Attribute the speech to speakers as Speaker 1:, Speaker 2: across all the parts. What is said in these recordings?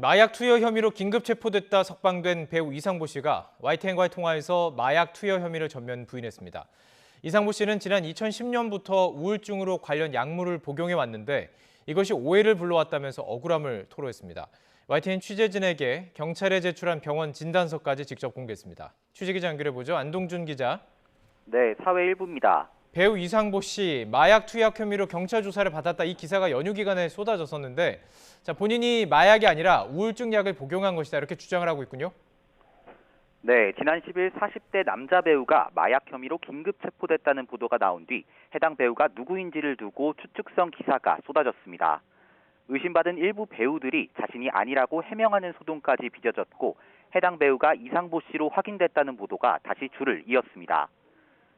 Speaker 1: 마약 투여 혐의로 긴급 체포됐다 석방된 배우 이상보 씨가 YTN과의 통화에서 마약 투여 혐의를 전면 부인했습니다. 이상보 씨는 지난 2010년부터 우울증으로 관련 약물을 복용해 왔는데 이것이 오해를 불러왔다면서 억울함을 토로했습니다. YTN 취재진에게 경찰에 제출한 병원 진단서까지 직접 공개했습니다. 취재기자 연결해보죠. 안동준 기자.
Speaker 2: 네, 사회 일부입니다.
Speaker 1: 배우 이상보 씨 마약 투약 혐의로 경찰 조사를 받았다. 이 기사가 연휴 기간에 쏟아졌었는데 본인이 마약이 아니라 우울증 약을 복용한 것이다 이렇게 주장을 하고 있군요.
Speaker 2: 네, 지난 10일 40대 남자 배우가 마약 혐의로 긴급 체포됐다는 보도가 나온 뒤 해당 배우가 누구인지를 두고 추측성 기사가 쏟아졌습니다. 의심받은 일부 배우들이 자신이 아니라고 해명하는 소동까지 빚어졌고 해당 배우가 이상보 씨로 확인됐다는 보도가 다시 줄을 이었습니다.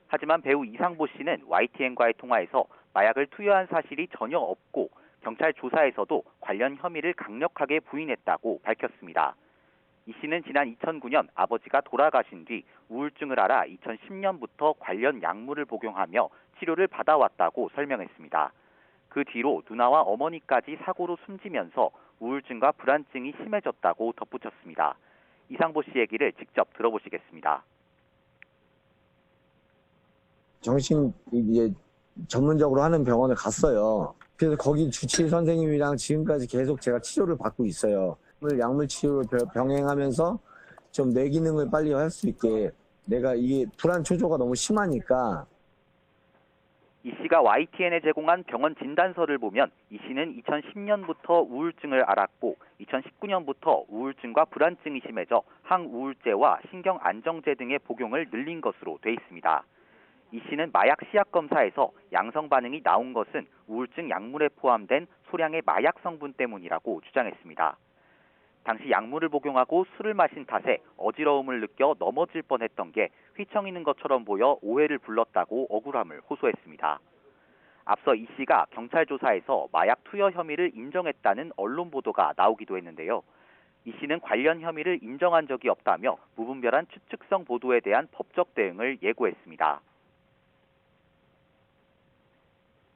Speaker 2: 하지만 배우 이상보 씨는 YTN과의 통화에서 마약을 투여한 사실이 전혀 없고 경찰 조사에서도 관련 혐의를 강력하게 부인했다고 밝혔습니다. 이 씨는 지난 2009년 아버지가 돌아가신 뒤 우울증을 앓아 2010년부터 관련 약물을 복용하며 치료를 받아왔다고 설명했습니다. 그 뒤로 누나와 어머니까지 사고로 숨지면서 우울증과 불안증이 심해졌다고 덧붙였습니다. 이상보 씨 얘기를 직접 들어보시겠습니다.
Speaker 3: 정신 이제 전문적으로 하는 병원을 갔어요. 그래서 거기 주치의 선생님이랑 지금까지 계속 제가 치료를 받고 있어요. 약물 치료를 병행하면서 좀 뇌 기능을 빨리 할 수 있게 내가 이게 불안 초조가 너무 심하니까.
Speaker 2: 이 씨가 YTN에 제공한 병원 진단서를 보면 이 씨는 2010년부터 우울증을 앓았고 2019년부터 우울증과 불안증이 심해져 항우울제와 신경안정제 등의 복용을 늘린 것으로 돼 있습니다. 이 씨는 마약 시약 검사에서 양성 반응이 나온 것은 우울증 약물에 포함된 소량의 마약 성분 때문이라고 주장했습니다. 당시 약물을 복용하고 술을 마신 탓에 어지러움을 느껴 넘어질 뻔했던 게 휘청이는 것처럼 보여 오해를 불렀다고 억울함을 호소했습니다. 앞서 이 씨가 경찰 조사에서 마약 투여 혐의를 인정했다는 언론 보도가 나오기도 했는데요. 이 씨는 관련 혐의를 인정한 적이 없다며 무분별한 추측성 보도에 대한 법적 대응을 예고했습니다.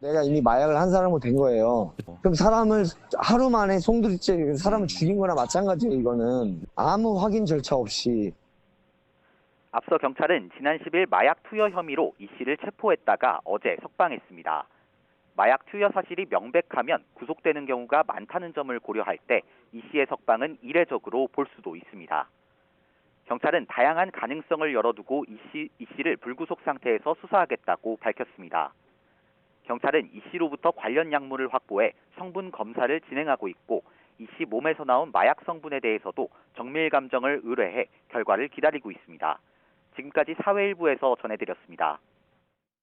Speaker 3: 내가 이미 마약을 한 사람으로 된 거예요. 그럼 사람을 하루 만에 송두리째 사람을 죽인 거나 마찬가지예요. 이거는 아무 확인 절차 없이.
Speaker 2: 앞서 경찰은 지난 10일 마약 투여 혐의로 이 씨를 체포했다가 어제 석방했습니다. 마약 투여 사실이 명백하면 구속되는 경우가 많다는 점을 고려할 때 이 씨의 석방은 이례적으로 볼 수도 있습니다. 경찰은 다양한 가능성을 열어두고 이 씨를 불구속 상태에서 수사하겠다고 밝혔습니다. 경찰은 이 씨로부터 관련 약물을 확보해 성분 검사를 진행하고 있고 이 씨 몸에서 나온 마약 성분에 대해서도 정밀 감정을 의뢰해 결과를 기다리고 있습니다. 지금까지 사회일부에서 전해드렸습니다.